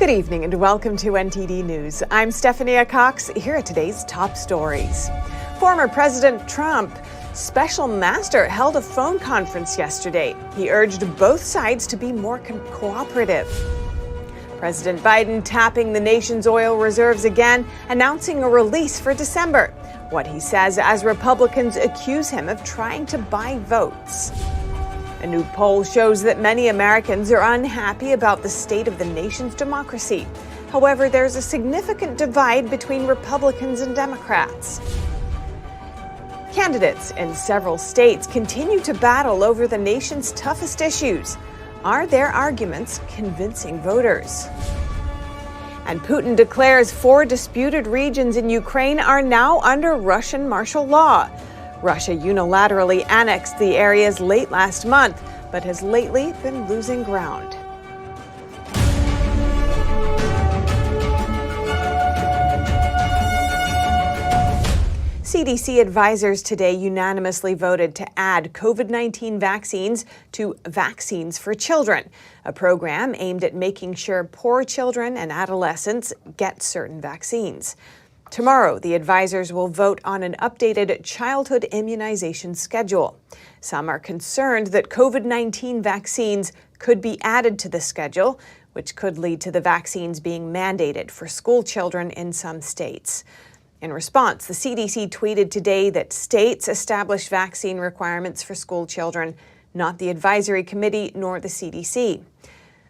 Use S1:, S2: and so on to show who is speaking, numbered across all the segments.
S1: Good evening and welcome to NTD News. I'm Stephanie Cox. Here are today's top stories. Former President Trump special master held a phone conference yesterday. He urged both sides to be more cooperative. President Biden tapping the nation's oil reserves again, announcing a release for December. What he says as Republicans accuse him of trying to buy votes. A new poll shows that many Americans are unhappy about the state of the nation's democracy. However, there's a significant divide between Republicans and Democrats. Candidates in several states continue to battle over the nation's toughest issues. Are their arguments convincing voters? And Putin declares 4 disputed regions in Ukraine are now under Russian martial law. Russia unilaterally annexed the areas late last month, but has lately been losing ground. CDC advisors today unanimously voted to add COVID-19 vaccines to Vaccines for Children, a program aimed at making sure poor children and adolescents get certain vaccines. Tomorrow, the advisors will vote on an updated childhood immunization schedule. Some are concerned that COVID-19 vaccines could be added to the schedule, which could lead to the vaccines being mandated for school children in some states. In response, the CDC tweeted today that states establish vaccine requirements for school children, not the advisory committee nor the CDC.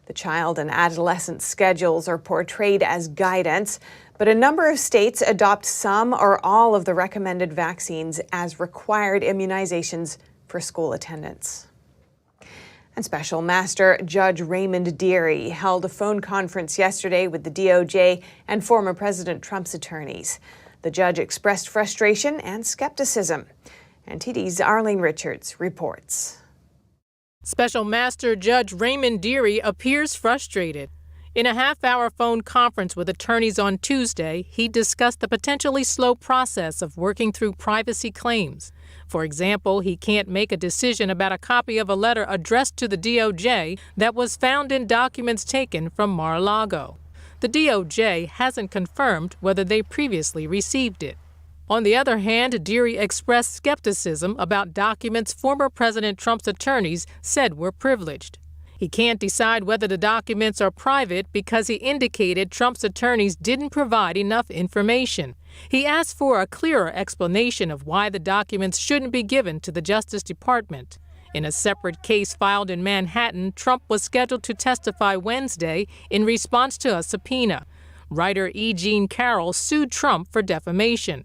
S1: The child and adolescent schedules are portrayed as guidance, but a number of states adopt some or all of the recommended vaccines as required immunizations for school attendance. And Special Master Judge Raymond Dearie held a phone conference yesterday with the DOJ and former President Trump's attorneys. The judge expressed frustration and skepticism. NTD's Arlene Richards reports.
S2: Special Master Judge Raymond Dearie appears frustrated. In a half-hour phone conference with attorneys on Tuesday, he discussed the potentially slow process of working through privacy claims. For example, he can't make a decision about a copy of a letter addressed to the DOJ that was found in documents taken from Mar-a-Lago. The DOJ hasn't confirmed whether they previously received it. On the other hand, Dearie expressed skepticism about documents former President Trump's attorneys said were privileged. He can't decide whether the documents are private because he indicated Trump's attorneys didn't provide enough information. He asked for a clearer explanation of why the documents shouldn't be given to the Justice Department. In a separate case filed in Manhattan, Trump was scheduled to testify Wednesday in response to a subpoena. Writer E. Jean Carroll sued Trump for defamation.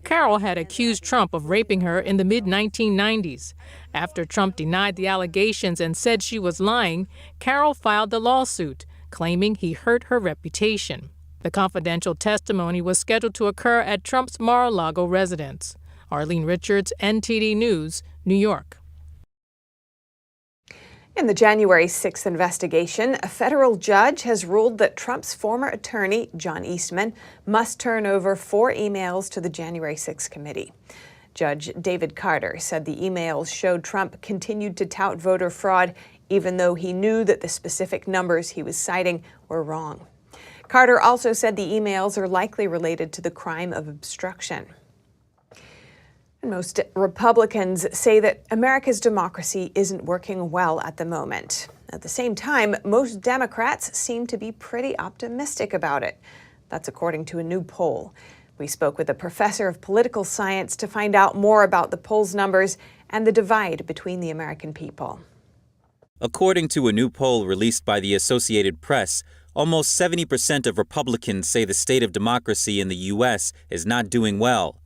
S2: Carroll had accused Trump of raping her in the mid-1990s. After Trump denied the allegations and said she was lying, Carroll filed the lawsuit, claiming he hurt her reputation. The confidential testimony was scheduled to occur at Trump's Mar-a-Lago residence. Arlene Richards, NTD News, New York.
S1: In the January 6th investigation, a federal judge has ruled that Trump's former attorney, John Eastman, must turn over 4 emails to the January 6th committee. Judge David Carter said the emails showed Trump continued to tout voter fraud, even though he knew that the specific numbers he was citing were wrong. Carter also said the emails are likely related to the crime of obstruction. Most Republicans say that America's democracy isn't working well at the moment. At the same time, most Democrats seem to be pretty optimistic about it. That's according to a new poll. We spoke with a professor of political science to find out more about the poll's numbers and the divide between the American people.
S3: According to a new poll released by the Associated Press, almost 70% of Republicans say the state of democracy in the U.S. is not doing well.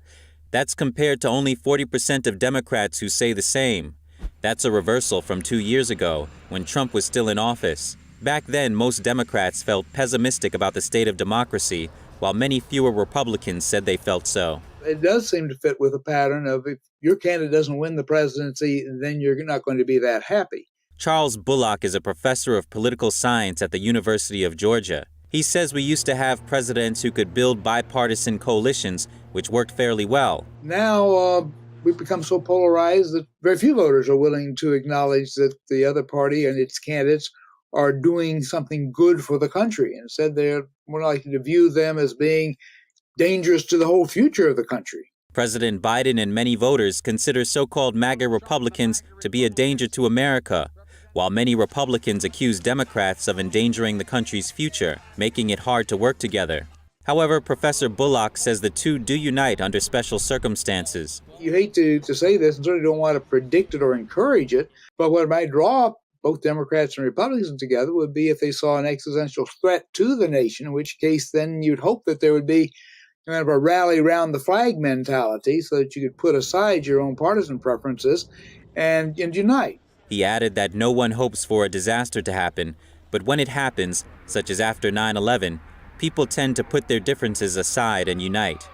S3: That's compared to only 40% of Democrats who say the same. That's a reversal from 2 years ago, when Trump was still in office. Back then, most Democrats felt pessimistic about the state of democracy, while many fewer Republicans said they felt so.
S4: It does seem to fit with a pattern of if your candidate doesn't win the presidency, then you're not going to be that happy.
S3: Charles Bullock is a professor of political science at the University of Georgia. He says we used to have presidents who could build bipartisan coalitions, which worked fairly well.
S4: Now we've become so polarized that very few voters are willing to acknowledge that the other party and its candidates are doing something good for the country. Instead, they're more likely to view them as being dangerous to the whole future of the country.
S3: President Biden and many voters consider so-called MAGA Republicans to be a danger to America, while many Republicans accuse Democrats of endangering the country's future, making it hard to work together. However, Professor Bullock says the two do unite under special circumstances.
S4: You hate to say this and certainly don't want to predict it or encourage it, but what might draw both Democrats and Republicans together would be if they saw an existential threat to the nation, in which case then you'd hope that there would be kind of a rally around the flag mentality so that you could put aside your own partisan preferences and unite.
S3: He added that no one hopes for a disaster to happen, but when it happens, such as after 9/11, people tend to put their differences aside and unite.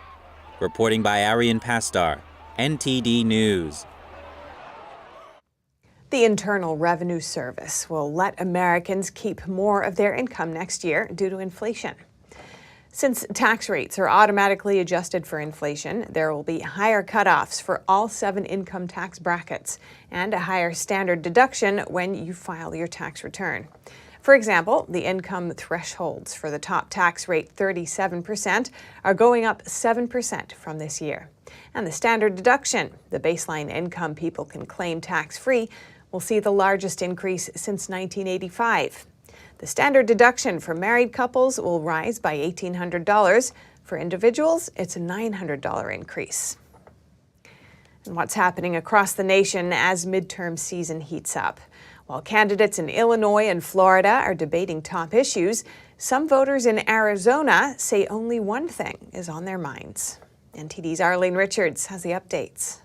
S3: Reporting by Arian Pastar, NTD News.
S1: The Internal Revenue Service will let Americans keep more of their income next year due to inflation. Since tax rates are automatically adjusted for inflation, there will be higher cutoffs for all 7 income tax brackets and a higher standard deduction when you file your tax return. For example, the income thresholds for the top tax rate, 37%, are going up 7% from this year. And the standard deduction, the baseline income people can claim tax-free, will see the largest increase since 1985. The standard deduction for married couples will rise by $1,800. For individuals, it's a $900 increase. And what's happening across the nation as midterm season heats up? While candidates in Illinois and Florida are debating top issues, some voters in Arizona say only one thing is on their minds. NTD's Arlene Richards has the updates.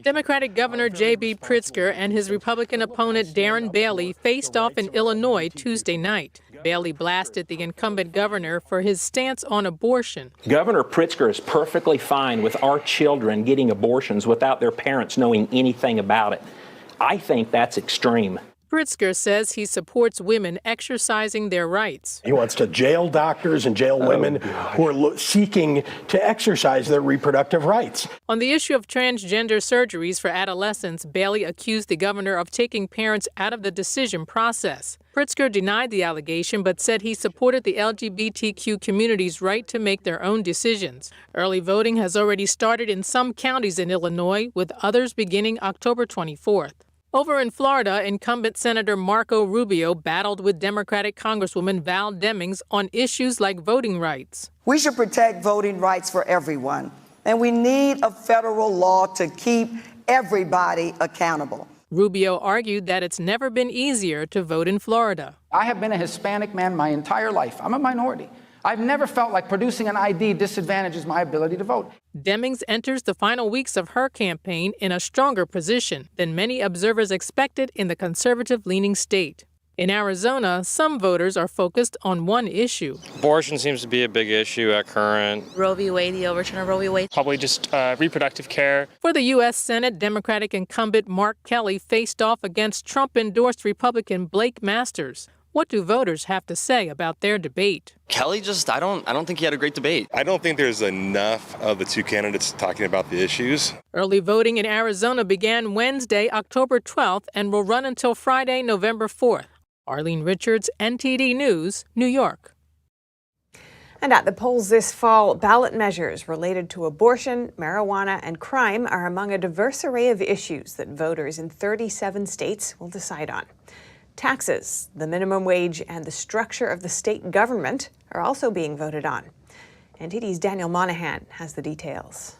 S2: Democratic Governor J.B. Pritzker and his Republican opponent Darren Bailey faced off in Illinois Tuesday night. Bailey blasted the incumbent governor for his stance on abortion.
S5: Governor Pritzker is perfectly fine with our children getting abortions without their parents knowing anything about it. I think that's extreme.
S2: Pritzker says he supports women exercising their rights.
S6: He wants to jail doctors and jail women who are seeking to exercise their reproductive rights.
S2: On the issue of transgender surgeries for adolescents, Bailey accused the governor of taking parents out of the decision process. Pritzker denied the allegation but said he supported the LGBTQ community's right to make their own decisions. Early voting has already started in some counties in Illinois, with others beginning October 24th. Over in Florida, incumbent Senator Marco Rubio battled with Democratic Congresswoman Val Demings on issues like voting rights.
S7: We should protect voting rights for everyone, and we need a federal law to keep everybody accountable.
S2: Rubio argued that it's never been easier to vote in Florida.
S8: I have been a Hispanic man my entire life. I'm a minority. I've never felt like producing an ID disadvantages my ability to vote.
S2: Demings enters the final weeks of her campaign in a stronger position than many observers expected in the conservative-leaning state. In Arizona, some voters are focused on one issue.
S9: Abortion seems to be a big issue at current.
S10: Roe v. Wade, the overturn of Roe v. Wade.
S9: Probably just reproductive care.
S2: For the U.S. Senate, Democratic incumbent Mark Kelly faced off against Trump-endorsed Republican Blake Masters. What do voters have to say about their debate?
S11: Kelly I don't think he had a great debate.
S12: I don't think there's enough of the two candidates talking about the issues.
S2: Early voting in Arizona began Wednesday, October 12th, and will run until Friday, November 4th. Arlene Richards, NTD News, New York.
S1: And at the polls this fall, ballot measures related to abortion, marijuana, and crime are among a diverse array of issues that voters in 37 states will decide on. Taxes, the minimum wage, and the structure of the state government are also being voted on. NTD's Daniel Monahan has the details.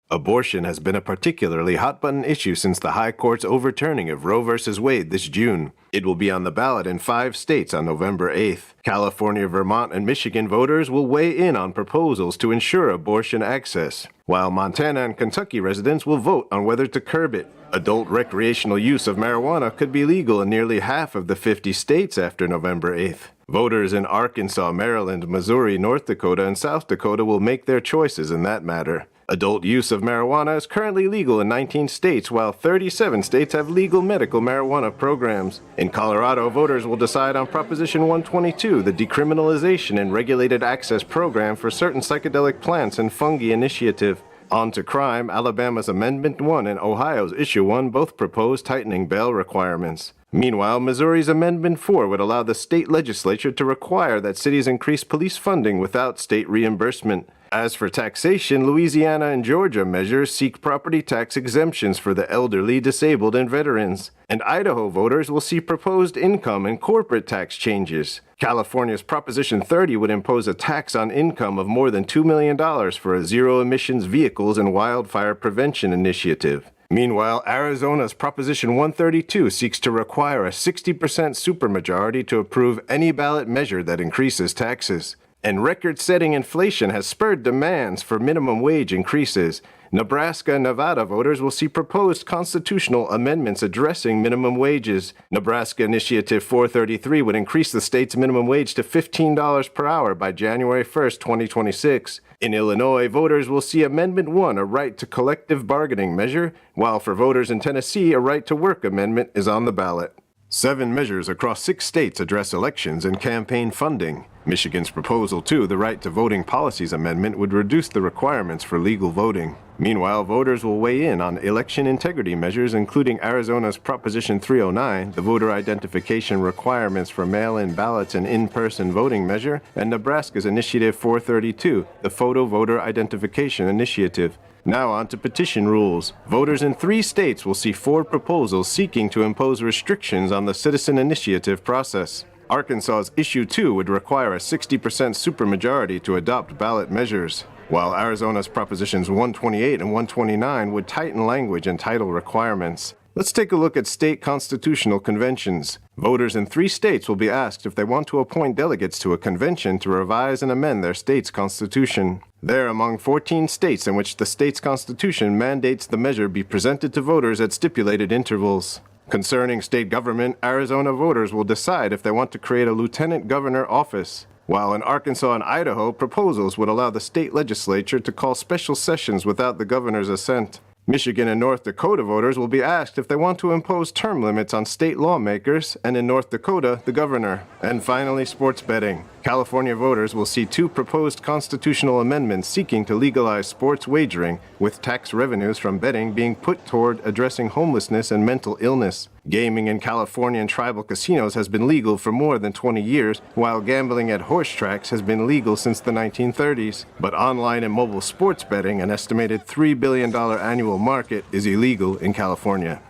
S13: Abortion has been a particularly hot-button issue since the High Court's overturning of Roe v. Wade this June. It will be on the ballot in 5 states on November 8th. California, Vermont, and Michigan voters will weigh in on proposals to ensure abortion access, while Montana and Kentucky residents will vote on whether to curb it. Adult recreational use of marijuana could be legal in nearly half of the 50 states after November 8th. Voters in Arkansas, Maryland, Missouri, North Dakota, and South Dakota will make their choices in that matter. Adult use of marijuana is currently legal in 19 states, while 37 states have legal medical marijuana programs. In Colorado, voters will decide on Proposition 122, the decriminalization and regulated access program for certain psychedelic plants and fungi initiative. On to crime, Alabama's Amendment 1 and Ohio's Issue 1 both propose tightening bail requirements. Meanwhile, Missouri's Amendment 4 would allow the state legislature to require that cities increase police funding without state reimbursement. As for taxation, Louisiana and Georgia measures seek property tax exemptions for the elderly, disabled, and veterans. And Idaho voters will see proposed income and corporate tax changes. California's Proposition 30 would impose a tax on income of more than $2 million for a zero-emissions vehicles and wildfire prevention initiative. Meanwhile, Arizona's Proposition 132 seeks to require a 60% supermajority to approve any ballot measure that increases taxes. And record-setting inflation has spurred demands for minimum wage increases. Nebraska and Nevada voters will see proposed constitutional amendments addressing minimum wages. Nebraska Initiative 433 would increase the state's minimum wage to $15 per hour by January 1, 2026. In Illinois, voters will see Amendment 1, a right to collective bargaining measure, while for voters in Tennessee, a right to work amendment is on the ballot. 7 measures across 6 states address elections and campaign funding. Michigan's Proposal 2, the Right to Voting Policies Amendment, would reduce the requirements for legal voting. Meanwhile, voters will weigh in on election integrity measures, including Arizona's Proposition 309, the voter identification requirements for mail-in ballots and in-person voting measure, and Nebraska's Initiative 432, the Photo Voter Identification Initiative. Now on to petition rules. Voters in 3 states will see 4 proposals seeking to impose restrictions on the citizen initiative process. Arkansas's Issue 2 would require a 60% supermajority to adopt ballot measures, while Arizona's Propositions 128 and 129 would tighten language and title requirements. Let's take a look at state constitutional conventions. Voters in 3 states will be asked if they want to appoint delegates to a convention to revise and amend their state's constitution. They're among 14 states in which the state's constitution mandates the measure be presented to voters at stipulated intervals. Concerning state government, Arizona voters will decide if they want to create a lieutenant governor office, while in Arkansas and Idaho, proposals would allow the state legislature to call special sessions without the governor's assent. Michigan and North Dakota voters will be asked if they want to impose term limits on state lawmakers, and in North Dakota, the governor. And finally, sports betting. California voters will see 2 proposed constitutional amendments seeking to legalize sports wagering, with tax revenues from betting being put toward addressing homelessness and mental illness. Gaming in California and tribal casinos has been legal for more than 20 years, while gambling at horse tracks has been legal since the 1930s. But online and mobile sports betting, an estimated $3 billion annual market, is illegal in California.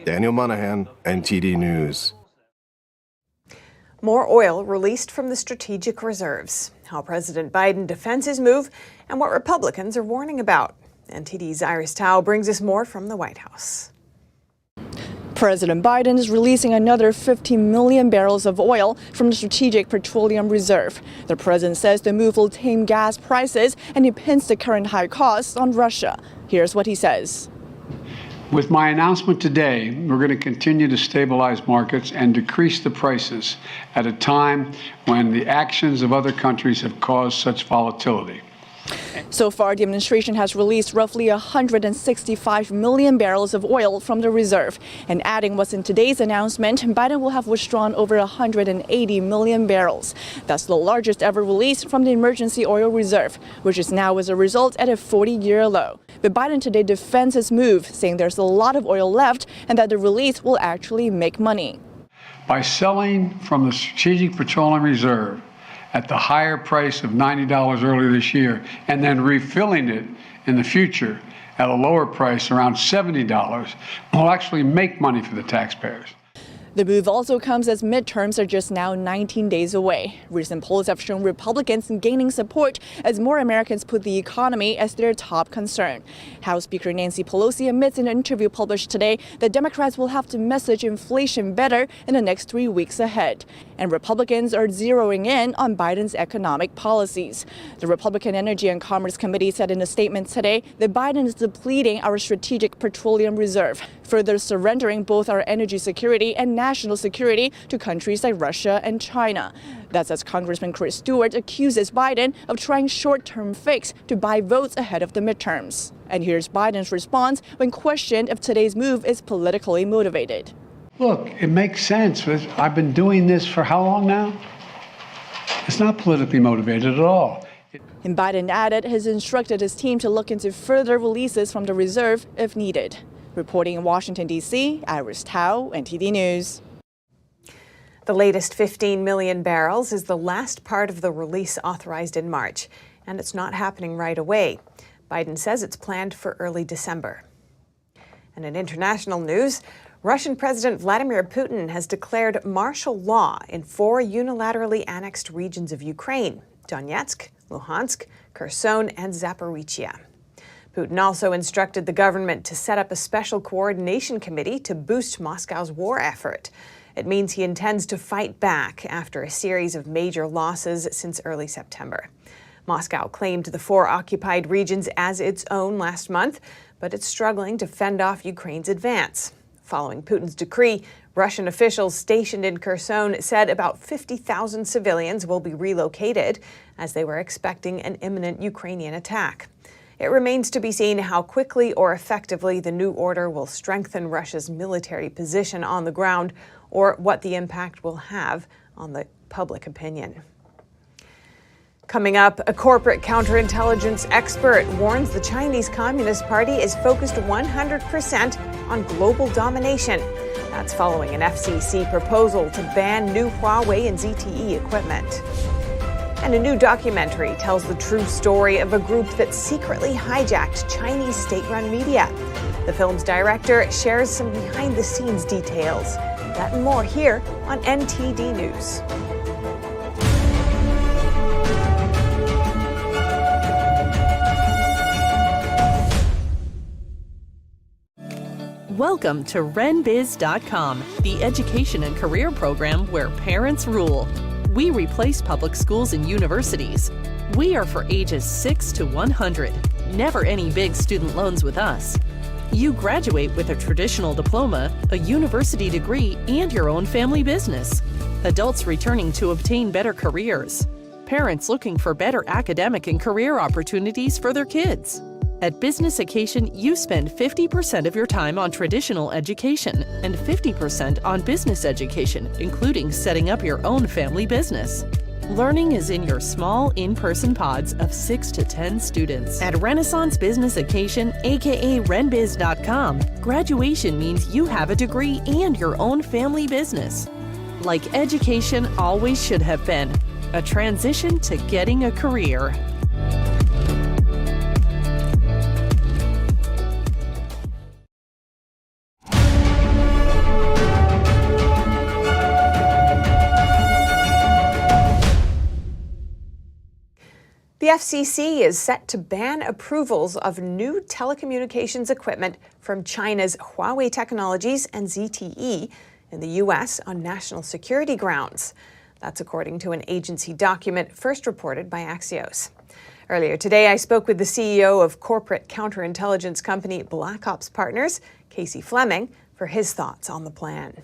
S13: Daniel Monahan, NTD News.
S1: More oil released from the strategic reserves. How President Biden defends his move and what Republicans are warning about. NTD's Iris Tao brings us more from the White House.
S14: President Biden is releasing another 50 million barrels of oil from the Strategic Petroleum Reserve. The president says the move will tame gas prices and he pins the current high costs on Russia. Here's what he says.
S15: With my announcement today, we're going to continue to stabilize markets and decrease the prices at a time when the actions of other countries have caused such volatility.
S14: So far, the administration has released roughly 165 million barrels of oil from the reserve. And adding what's in today's announcement, Biden will have withdrawn over 180 million barrels. That's the largest ever release from the emergency oil reserve, which is now as a result at a 40-year low. But Biden today defends his move, saying there's a lot of oil left and that the release will actually make money.
S15: By selling from the Strategic Petroleum Reserve at the higher price of $90 earlier this year and then refilling it in the future at a lower price around $70, will actually make money for the taxpayers.
S14: The move also comes as midterms are just now 19 days away. Recent polls have shown Republicans gaining support as more Americans put the economy as their top concern. House Speaker Nancy Pelosi admits in an interview published today that Democrats will have to message inflation better in the next 3 weeks ahead. And Republicans are zeroing in on Biden's economic policies. The Republican Energy and Commerce Committee said in a statement today that Biden is depleting our Strategic Petroleum Reserve, further surrendering both our energy security and national security to countries like Russia and China. That's as Congressman Chris Stewart accuses Biden of trying short-term fix to buy votes ahead of the midterms. And here's Biden's response when questioned if today's move is politically motivated.
S15: Look, it makes sense. I've been doing this for how long now? It's not politically motivated at all.
S14: And Biden added has instructed his team to look into further releases from the reserve if needed. Reporting in Washington, D.C., Iris Tao, NTD News.
S1: The latest 15 million barrels is the last part of the release authorized in March, and it's not happening right away. Biden says it's planned for early December. And in international news, Russian President Vladimir Putin has declared martial law in 4 unilaterally annexed regions of Ukraine: Donetsk, Luhansk, Kherson, and Zaporizhia. Putin also instructed the government to set up a special coordination committee to boost Moscow's war effort. It means he intends to fight back after a series of major losses since early September. Moscow claimed the 4 occupied regions as its own last month, but it's struggling to fend off Ukraine's advance. Following Putin's decree, Russian officials stationed in Kherson said about 50,000 civilians will be relocated as they were expecting an imminent Ukrainian attack. It remains to be seen how quickly or effectively the new order will strengthen Russia's military position on the ground or what the impact will have on the public opinion. Coming up, a corporate counterintelligence expert warns the Chinese Communist Party is focused 100% on global domination. That's following an FCC proposal to ban new Huawei and ZTE equipment. And a new documentary tells the true story of a group that secretly hijacked Chinese state-run media. The film's director shares some behind-the-scenes details. That and more here on NTD News.
S16: Welcome to RenBiz.com, the education and career program where parents rule. We replace public schools and universities. We are for ages 6 to 100. Never any big student loans with us. You graduate with a traditional diploma, a university degree, and your own family business. Adults returning to obtain better careers. Parents looking for better academic and career opportunities for their kids. At Business Occasion, you spend 50% of your time on traditional education and 50% on business education, including setting up your own family business. Learning is in your small, in-person pods of 6 to 10 students. At Renaissance Business Occasion, aka RenBiz.com, graduation means you have a degree and your own family business. Like education always should have been, a transition to getting a career.
S1: The FCC is set to ban approvals of new telecommunications equipment from China's Huawei Technologies and ZTE in the U.S. on national security grounds. That's according to an agency document first reported by Axios. Earlier today, I spoke with the CEO of corporate counterintelligence company Blackops Partners, Casey Fleming, for his thoughts on the plan.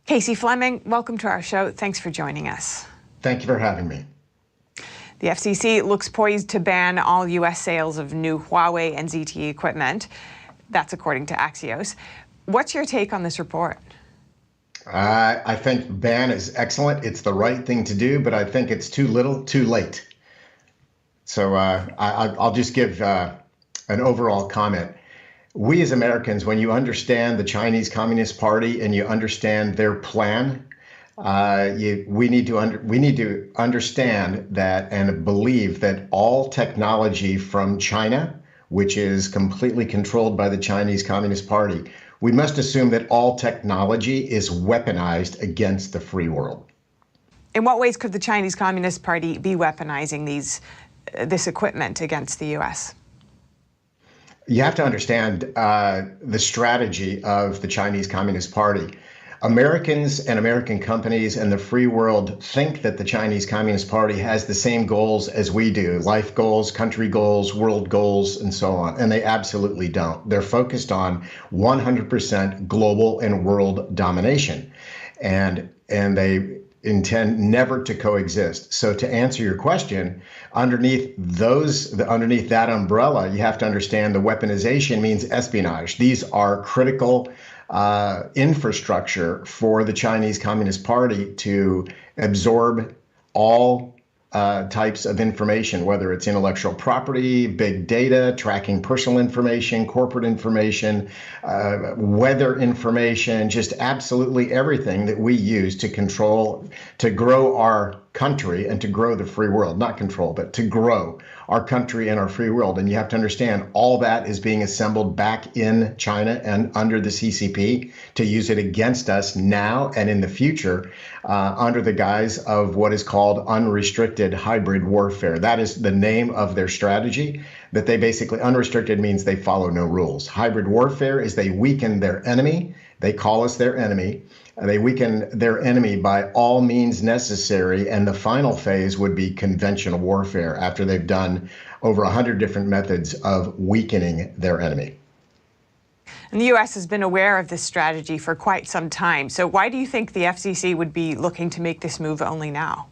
S1: Casey Fleming, welcome to our show. Thanks for joining us.
S17: Thank you for having me.
S1: The FCC looks poised to ban all U.S. sales of new Huawei and ZTE equipment. That's according to Axios. What's your take on this report?
S17: I think ban is excellent. It's the right thing to do, but I think it's too little, too late. So I'll just give an overall comment. We as Americans, when you understand the Chinese Communist Party and you understand their plan, we need to understand that and believe that all technology from China, which is completely controlled by the Chinese Communist Party, we must assume that all technology is weaponized against the free world.
S1: In what ways could the Chinese Communist Party be weaponizing this equipment against the U.S.?
S17: You have to understand the strategy of the Chinese Communist Party. Americans and American companies and the free world think that the Chinese Communist Party has the same goals as we do, life goals, country goals, world goals, and so on. And they absolutely don't. They're focused on 100% global and world domination. And they intend never to coexist. So to answer your question, underneath that umbrella, you have to understand the weaponization means espionage. These are critical infrastructure for the Chinese Communist Party to absorb all types of information, whether it's intellectual property, big data, tracking personal information, corporate information, weather information, just absolutely everything that we use to control, to grow our country and to grow the free world, not control, but to grow our country and our free world. And you have to understand all that is being assembled back in China and under the CCP to use it against us now and in the future under the guise of what is called unrestricted hybrid warfare. That is the name of their strategy, that they basically, unrestricted means they follow no rules. Hybrid warfare is they weaken their enemy. They call us their enemy. They weaken their enemy by all means necessary, and the final phase would be conventional warfare after they've done over 100 different methods of weakening their enemy.
S1: And the U.S. has been aware of this strategy for quite some time. So why do you think the FCC would be looking to make this move only now?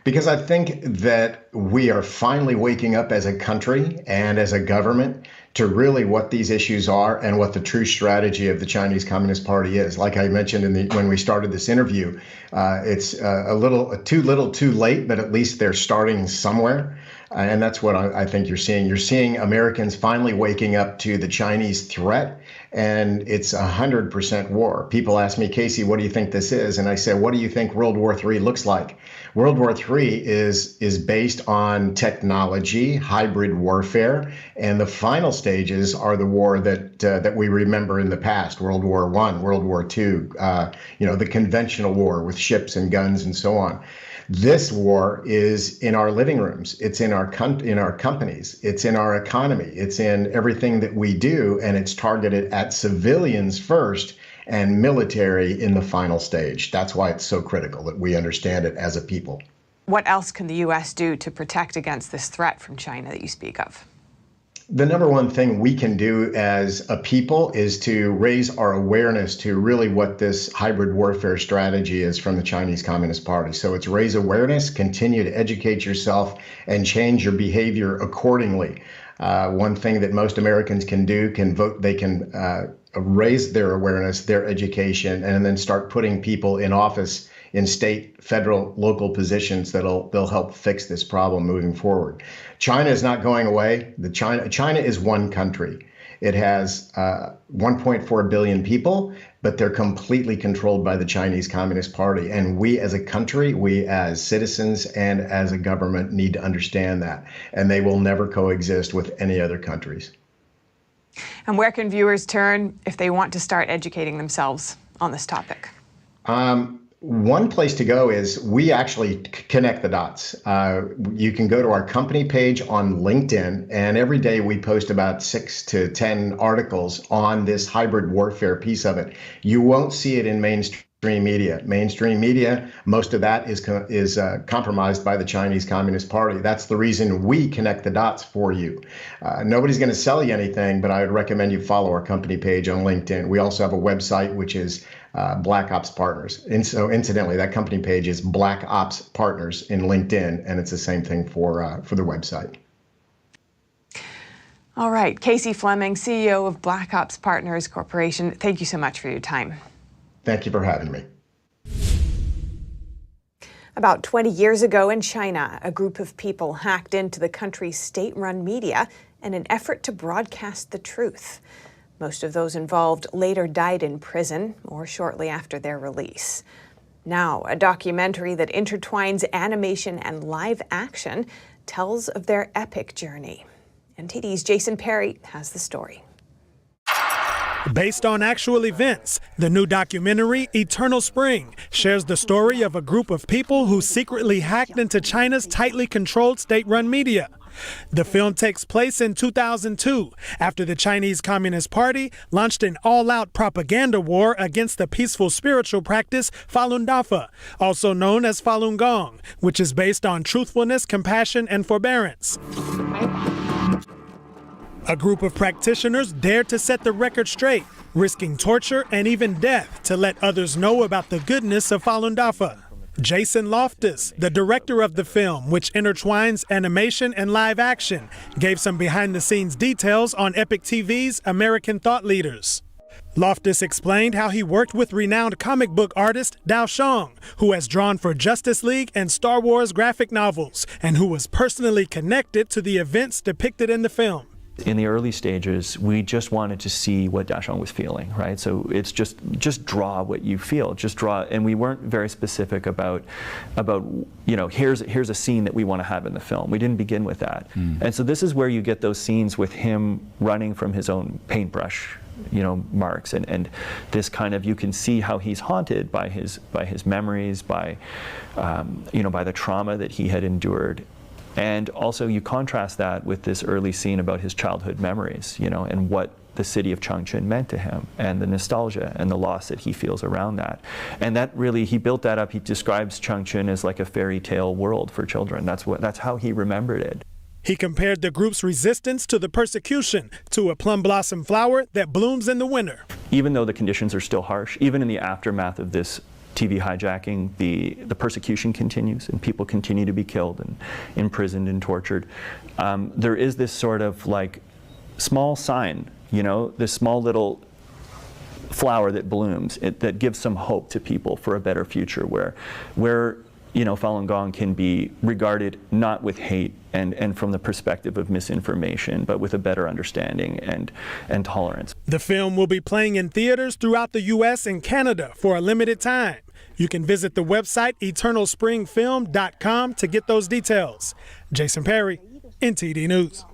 S17: Because I think that we are finally waking up as a country and as a government to really what these issues are and what the true strategy of the Chinese Communist Party is. Like I mentioned when we started this interview, it's a little too little too late, but at least they're starting somewhere. And that's what I think you're seeing. You're seeing Americans finally waking up to the Chinese threat, and it's 100% war. People ask me, Casey, what do you think this is? And I say, what do you think World War III looks like? World War III is based on technology, hybrid warfare, and the final stages are the war that we remember in the past, World War I, World War II, the conventional war with ships and guns and so on. This war is in our living rooms. It's in our companies. It's in our economy. It's in everything that we do, and it's targeted at civilians first and military in the final stage. That's why it's so critical that we understand it as a people.
S1: What else can the U.S. do to protect against this threat from China that you speak of?
S17: The number one thing we can do as a people is to raise our awareness to really what this hybrid warfare strategy is from the Chinese Communist Party. So it's raise awareness, continue to educate yourself, and change your behavior accordingly. One thing that most Americans can do, they can raise their awareness, their education, and then start putting people in office in state, federal, local positions they'll help fix this problem moving forward. China is not going away. China is one country. It has 1.4 billion people, but they're completely controlled by the Chinese Communist Party. And we as a country, we as citizens and as a government need to understand that. And they will never coexist with any other countries.
S1: And where can viewers turn if they want to start educating themselves on this topic?
S17: One place to go is we actually connect the dots. You can go to our company page on LinkedIn, and every day we post about 6 to 10 articles on this hybrid warfare piece of it. You won't see it in mainstream media. Mainstream media, most of that is compromised by the Chinese Communist Party. That's the reason we connect the dots for you. Nobody's going to sell you anything, but I would recommend you follow our company page on LinkedIn. We also have a website, which is Blackops Partners. And so incidentally, that company page is Blackops Partners in LinkedIn, and it's the same thing for the website.
S1: All right, Casey Fleming, CEO of Blackops Partners Corporation. Thank you so much for your time.
S17: Thank you for having me.
S1: About 20 years ago in China, a group of people hacked into the country's state-run media in an effort to broadcast the truth. Most of those involved later died in prison or shortly after their release. Now, a documentary that intertwines animation and live action tells of their epic journey. NTD's Jason Perry has the story.
S18: Based on actual events, the new documentary, Eternal Spring, shares the story of a group of people who secretly hacked into China's tightly controlled state-run media. The film takes place in 2002, after the Chinese Communist Party launched an all-out propaganda war against the peaceful spiritual practice Falun Dafa, also known as Falun Gong, which is based on truthfulness, compassion, and forbearance. A group of practitioners dared to set the record straight, risking torture and even death to let others know about the goodness of Falun Dafa. Jason Loftus, the director of the film, which intertwines animation and live action, gave some behind-the-scenes details on Epic TV's American Thought Leaders. Loftus explained how he worked with renowned comic book artist Dao Shang, who has drawn for Justice League and Star Wars graphic novels, and who was personally connected to the events depicted in the film.
S19: In the early stages, we just wanted to see what Dao Shang was feeling, right? So it's just draw what you feel, just draw, and we weren't very specific about here's a scene that we want to have in the film. We didn't begin with that, and so this is where you get those scenes with him running from his own paintbrush, marks, and this kind of, you can see how he's haunted by his memories, by the trauma that he had endured. And also you contrast that with this early scene about his childhood memories, and what the city of Changchun meant to him, and the nostalgia and the loss that he feels around that. And that really, he built that up. He describes Changchun as like a fairy tale world for children. That's how he remembered it.
S18: He compared the group's resistance to the persecution to a plum blossom flower that blooms in the winter.
S19: Even though the conditions are still harsh, even in the aftermath of this TV hijacking, the persecution continues, and people continue to be killed and imprisoned and tortured. There is this sort of like small sign, this small little flower that blooms, that gives some hope to people for a better future where Falun Gong can be regarded not with hate and from the perspective of misinformation, but with a better understanding and tolerance.
S18: The film will be playing in theaters throughout the U.S. and Canada for a limited time. You can visit the website eternalspringfilm.com to get those details. Jason Perry, NTD News.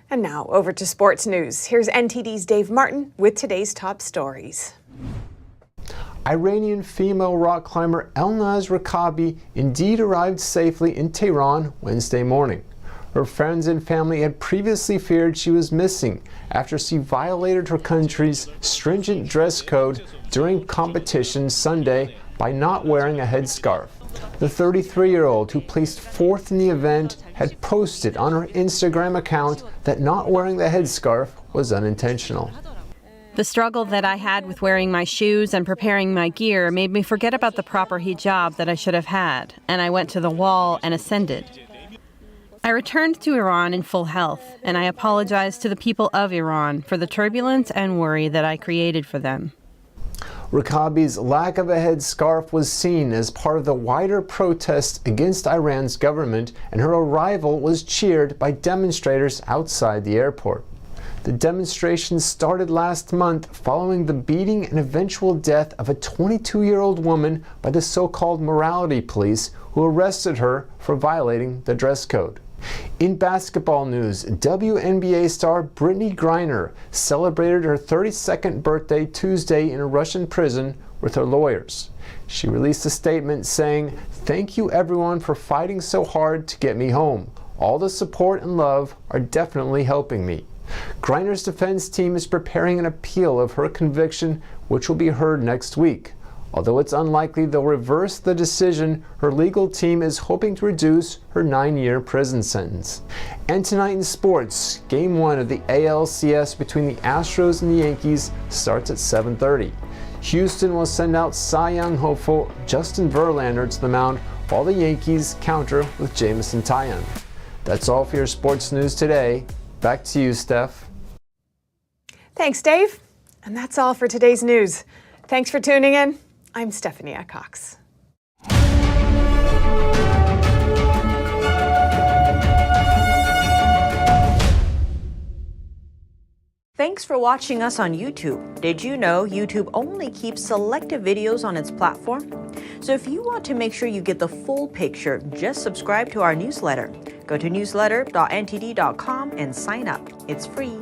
S1: And now over to sports news. Here's NTD's Dave Martin with today's top stories.
S20: Iranian female rock climber Elnaz Rakabi indeed arrived safely in Tehran Wednesday morning. Her friends and family had previously feared she was missing after she violated her country's stringent dress code during competition Sunday by not wearing a headscarf. The 33-year-old, who placed fourth in the event, had posted on her Instagram account that not wearing the headscarf was unintentional.
S21: The struggle that I had with wearing my shoes and preparing my gear made me forget about the proper hijab that I should have had, and I went to the wall and ascended. I returned to Iran in full health, and I apologize to the people of Iran for the turbulence and worry that I created for them.
S20: Rakabi's lack of a headscarf was seen as part of the wider protest against Iran's government, and her arrival was cheered by demonstrators outside the airport. The demonstration started last month following the beating and eventual death of a 22-year-old woman by the so-called morality police, who arrested her for violating the dress code. In basketball news, WNBA star Brittany Griner celebrated her 32nd birthday Tuesday in a Russian prison with her lawyers. She released a statement saying, "Thank you everyone for fighting so hard to get me home. All the support and love are definitely helping me." Griner's defense team is preparing an appeal of her conviction, which will be heard next week. Although it's unlikely they'll reverse the decision, her legal team is hoping to reduce her 9-year prison sentence. And tonight in sports, Game 1 of the ALCS between the Astros and the Yankees starts at 7:30. Houston will send out Cy Young hopeful Justin Verlander to the mound, while the Yankees counter with Jameson Taillon. That's all for your sports news today. Back to you, Steph.
S1: Thanks, Dave. And that's all for today's news. Thanks for tuning in. I'm Stephanie Cox.
S22: Thanks for watching us on YouTube. Did you know YouTube only keeps selective videos on its platform? So if you want to make sure you get the full picture, just subscribe to our newsletter. Go to newsletter.ntd.com and sign up. It's free.